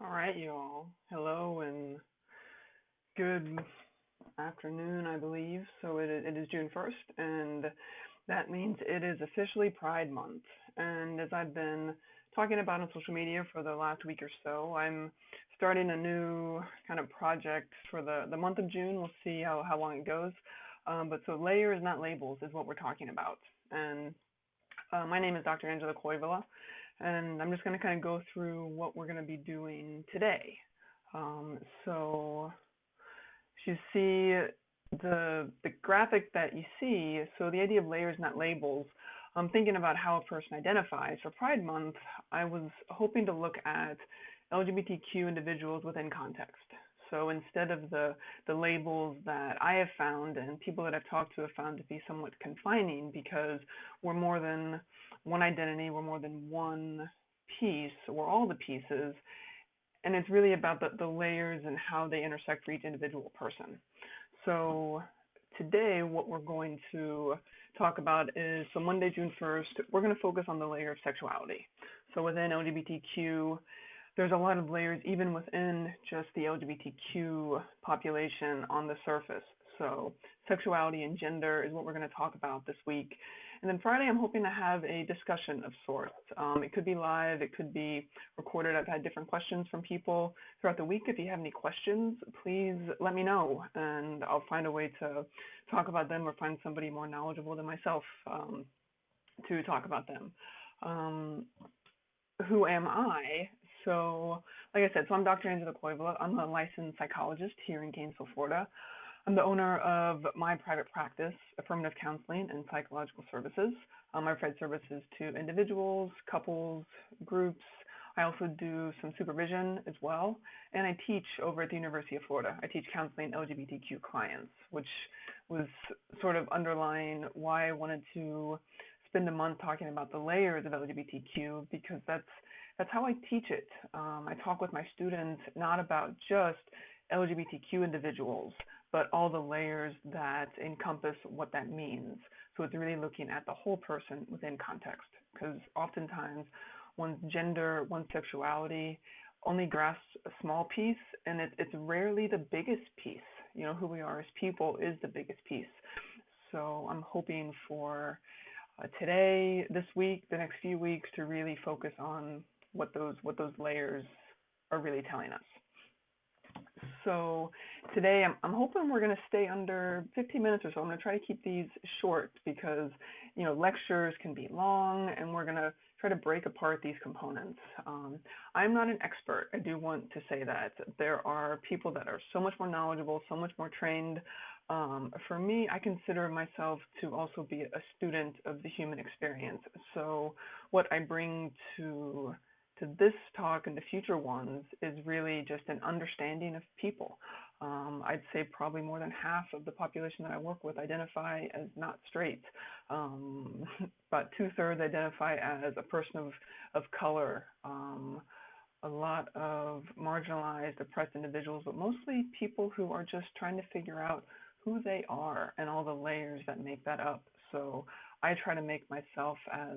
All right, y'all. Hello and good afternoon, I believe. So it is June 1st, and that means it is officially Pride Month. And as I've been talking about on social media for the last week or so, I'm starting a new kind of project for the month of June. We'll see how long it goes. But so layers, not labels, is what we're talking about. And my name is Dr. Angela Koivula, and I'm just going to kind of go through what we're going to be doing today. So you see the graphic that you see, so the idea of layers, not labels, I'm thinking about how a person identifies. For Pride Month, I was hoping to look at LGBTQ individuals within context. So instead of the labels that I have found and people that I've talked to have found to be somewhat confining because we're more than one identity, we're more than one piece, we're all the pieces, and it's really about the layers and how they intersect for each individual person. So today what we're going to talk about is, so Monday, June 1st, we're going to focus on the layer of sexuality. So within LGBTQ, there's a lot of layers even within just the LGBTQ population on the surface. So sexuality and gender is what we're going to talk about this week. And then Friday, I'm hoping to have a discussion of sorts. It could be live, it could be recorded. I've had different questions from people throughout the week. If you have any questions, please let me know, and I'll find a way to talk about them or find somebody more knowledgeable than myself to talk about them. Who am I? So, like I said, I'm Dr. Angela Koivula. I'm a licensed psychologist here in Gainesville, Florida. I'm the owner of my private practice, Affirmative Counseling and Psychological Services. I provide services to individuals, couples, groups. I also do some supervision as well, and I teach over at the University of Florida. I teach counseling LGBTQ clients, which was sort of underlying why I wanted to spend a month talking about the layers of LGBTQ, because that's how I teach it. I talk with my students not about just LGBTQ individuals, but all the layers that encompass what that means. So it's really looking at the whole person within context, because oftentimes one's gender, one's sexuality only grasps a small piece, and it's rarely the biggest piece. You know, who we are as people is the biggest piece. So I'm hoping for today, this week, the next few weeks to really focus on what those layers are really telling us. So today I'm hoping we're going to stay under 15 minutes or so. I'm going to try to keep these short because, you know, lectures can be long, and we're going to try to break apart these components. I'm not an expert. I do want to say that. There are people that are so much more knowledgeable, so much more trained. For me, I consider myself to also be a student of the human experience. So what I bring to this talk and the future ones is really just an understanding of people. I'd say probably more than half of the population that I work with identify as not straight. About 2/3 identify as a person of color. A lot of marginalized, oppressed individuals, but mostly people who are just trying to figure out who they are and all the layers that make that up. So I try to make myself as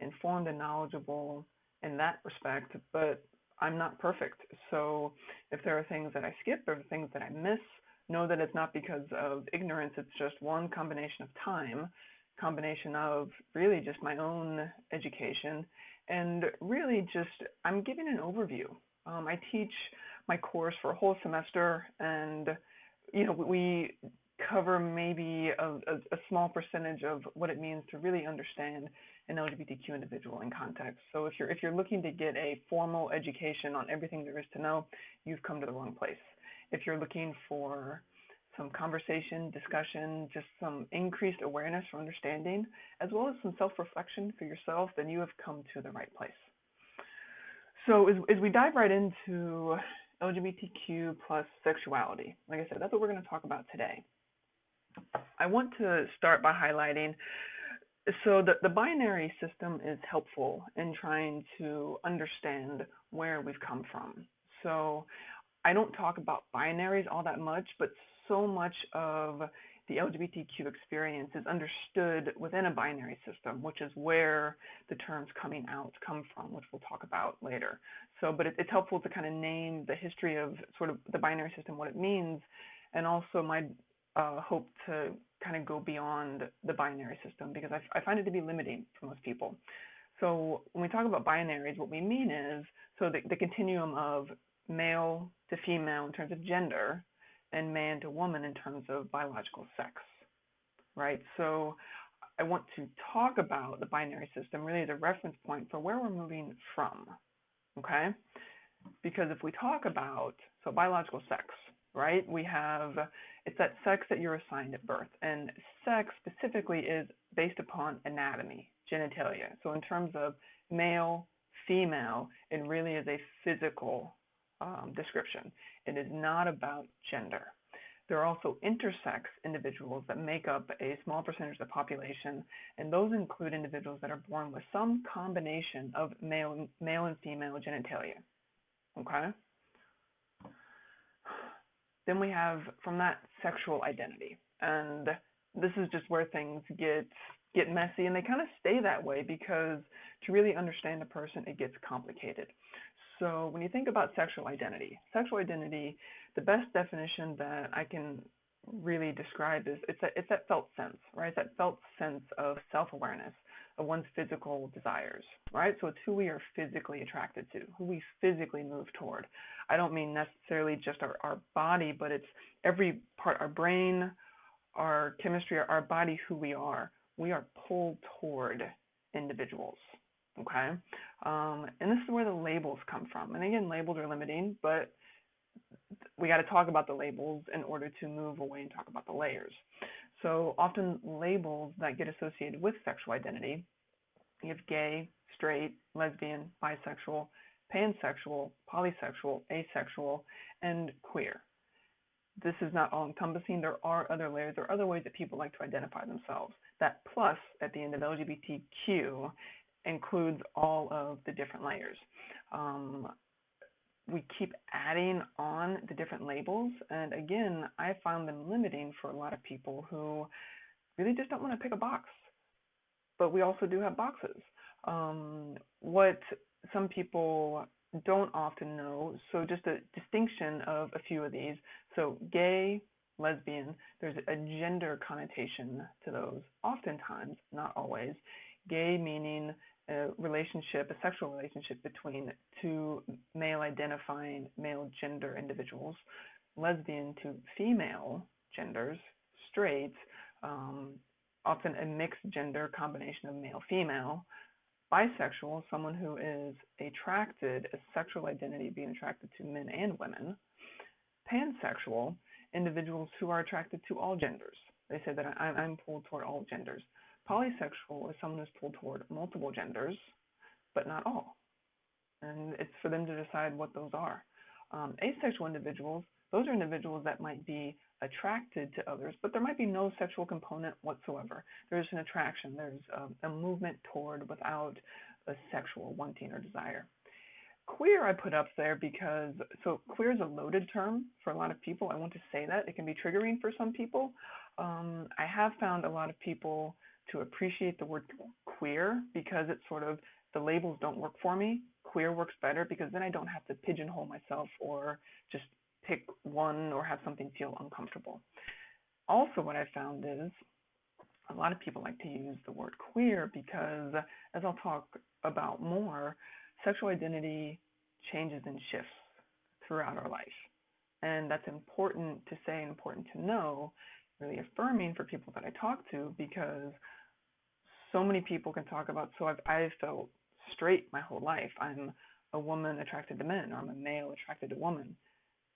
informed and knowledgeable in that respect, but I'm not perfect. So if there are things that I skip or things that I miss, know that it's not because of ignorance. It's just one combination of time, combination of really just my own education, and really just I'm giving an overview. I teach my course for a whole semester, and you know, we cover maybe a small percentage of what it means to really understand an LGBTQ individual in context. So if you're looking to get a formal education on everything there is to know, you've come to the wrong place. If you're looking for some conversation, discussion, just some increased awareness or understanding, as well as some self-reflection for yourself, then you have come to the right place. So as we dive right into LGBTQ plus sexuality, like I said, that's what we're going to talk about today. I want to start by highlighting, so the binary system is helpful in trying to understand where we've come from. So I don't talk about binaries all that much, but so much of the LGBTQ experience is understood within a binary system, which is where the terms coming out come from, which we'll talk about later. So, but it's helpful to kind of name the history of sort of the binary system, what it means, and also my hope to kind of go beyond the binary system because I find it to be limiting for most people. So when we talk about binaries, what we mean is so the continuum of male to female in terms of gender and man to woman in terms of biological sex, right? So I want to talk about the binary system really as a reference point for where we're moving from, okay? Because if we talk about, so biological sex, right? We have, it's that sex that you're assigned at birth. And sex specifically is based upon anatomy, genitalia. So in terms of male, female, it really is a physical description. It is not about gender. There are also intersex individuals that make up a small percentage of the population, and those include individuals that are born with some combination of male and female genitalia. Okay? Then we have from that sexual identity, and this is just where things get messy, and they kind of stay that way because to really understand a person, it gets complicated. So when you think about sexual identity, the best definition that I can really describe is it's that felt sense, right? It's that felt sense of self-awareness of one's physical desires, right? So it's who we are physically attracted to, who we physically move toward. I don't mean necessarily just our body, but it's every part, our brain, our chemistry, our body, who we are. We are pulled toward individuals. Okay, and this is where the labels come from. And again, labels are limiting, but we got to talk about the labels in order to move away and talk about the layers. So often labels that get associated with sexual identity, you have gay, straight, lesbian, bisexual, pansexual, polysexual, asexual, and queer. This is not all encompassing. There are other layers. There are other ways that people like to identify themselves. That plus at the end of LGBTQ includes all of the different layers. We keep adding on the different labels, and again, I found them limiting for a lot of people who really just don't want to pick a box. But we also do have boxes. What some people don't often know, so just a distinction of a few of these. So gay, lesbian, there's a gender connotation to those, oftentimes, not always. Gay meaning a relationship, a sexual relationship between two male-identifying male gender individuals. Lesbian to female genders. Straight, often a mixed gender combination of male-female. Bisexual, someone who is attracted, a sexual identity being attracted to men and women. Pansexual, individuals who are attracted to all genders. They say that I'm pulled toward all genders. Polysexual is someone who's pulled toward multiple genders, but not all. And it's for them to decide what those are. Asexual individuals, those are individuals that might be attracted to others, but there might be no sexual component whatsoever. There's an attraction, there's a movement toward without a sexual wanting or desire. Queer I put up there because, so queer is a loaded term for a lot of people. I want to say that. It can be triggering for some people. I have found a lot of people to appreciate the word queer because it's sort of, the labels don't work for me. Queer works better because then I don't have to pigeonhole myself or just pick one or have something feel uncomfortable. Also, what I found is a lot of people like to use the word queer because, as I'll talk about more, sexual identity changes and shifts throughout our life. And that's important to say, important to know, really affirming for people that I talk to, because so many people can talk about, so I've felt straight my whole life. I'm a woman attracted to men, or I'm a male attracted to women.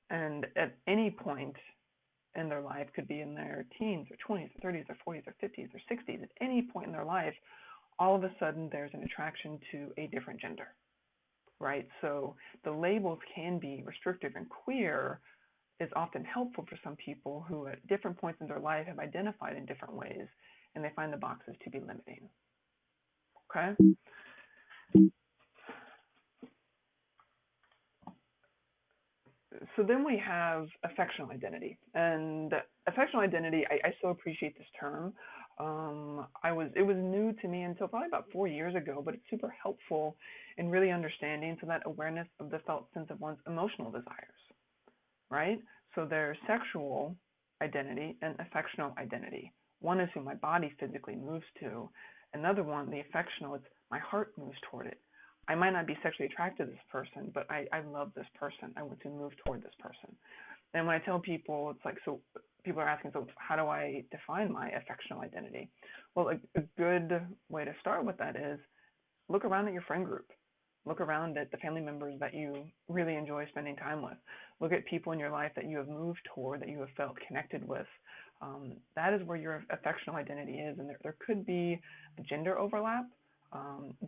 And at any point in their life, could be in their teens or 20s or 30s or 40s or 50s or 60s, at any point in their life, all of a sudden there's an attraction to a different gender, right? So the labels can be restrictive, and queer is often helpful for some people who at different points in their life have identified in different ways, and they find the boxes to be limiting. Okay? So then we have affectional identity. And affectional identity, I still appreciate this term. It was new to me until probably about 4 years ago, but it's super helpful in really understanding so that awareness of the felt sense of one's emotional desires, right? So there's sexual identity and affectional identity. One is who my body physically moves to. Another one, the affectional, it's my heart moves toward it. I might not be sexually attracted to this person, but I love this person. I want to move toward this person. And when I tell people, it's like, so people are asking, so how do I define my affectional identity? Well, a good way to start with that is look around at your friend group. Look around at the family members that you really enjoy spending time with. Look at people in your life that you have moved toward, that you have felt connected with. That is where your affectional identity is, and there could be a gender overlap.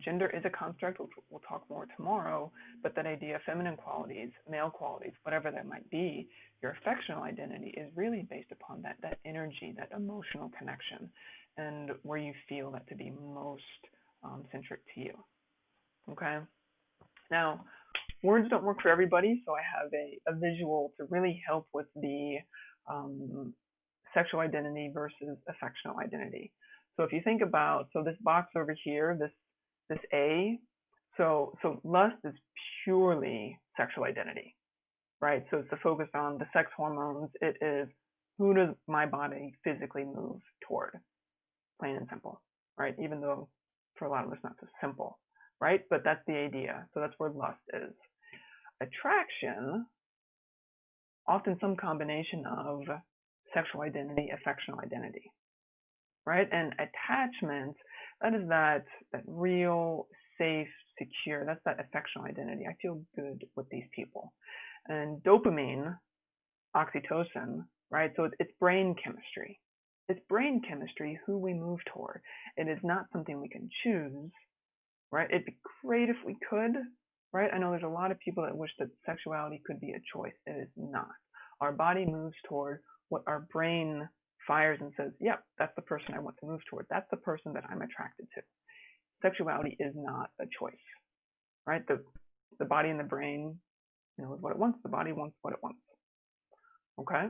Gender is a construct, which we'll talk more tomorrow, but that idea of feminine qualities, male qualities, whatever that might be, your affectional identity is really based upon that energy, that emotional connection, and where you feel that to be most centric to you. Okay? Now, words don't work for everybody, so I have a visual to really help with the sexual identity versus affectional identity. So if you think about, so this box over here, this A, so lust is purely sexual identity, right? So it's the focus on the sex hormones. It is, who does my body physically move toward, plain and simple, right? Even though for a lot of us not so simple, right? But that's the idea. So that's where lust is. Attraction, often some combination of sexual identity, affectional identity, right? And attachment, that is that real, safe, secure, that's that affectional identity. I feel good with these people. And dopamine, oxytocin, right? So it's brain chemistry. It's brain chemistry who we move toward. It is not something we can choose, right? It'd be great if we could, right? I know there's a lot of people that wish that sexuality could be a choice. It is not. Our body moves toward what our brain fires and says, yep, that's the person I want to move toward. That's the person that I'm attracted to. Sexuality is not a choice, right? The body and the brain knows what it wants. The body wants what it wants. Okay?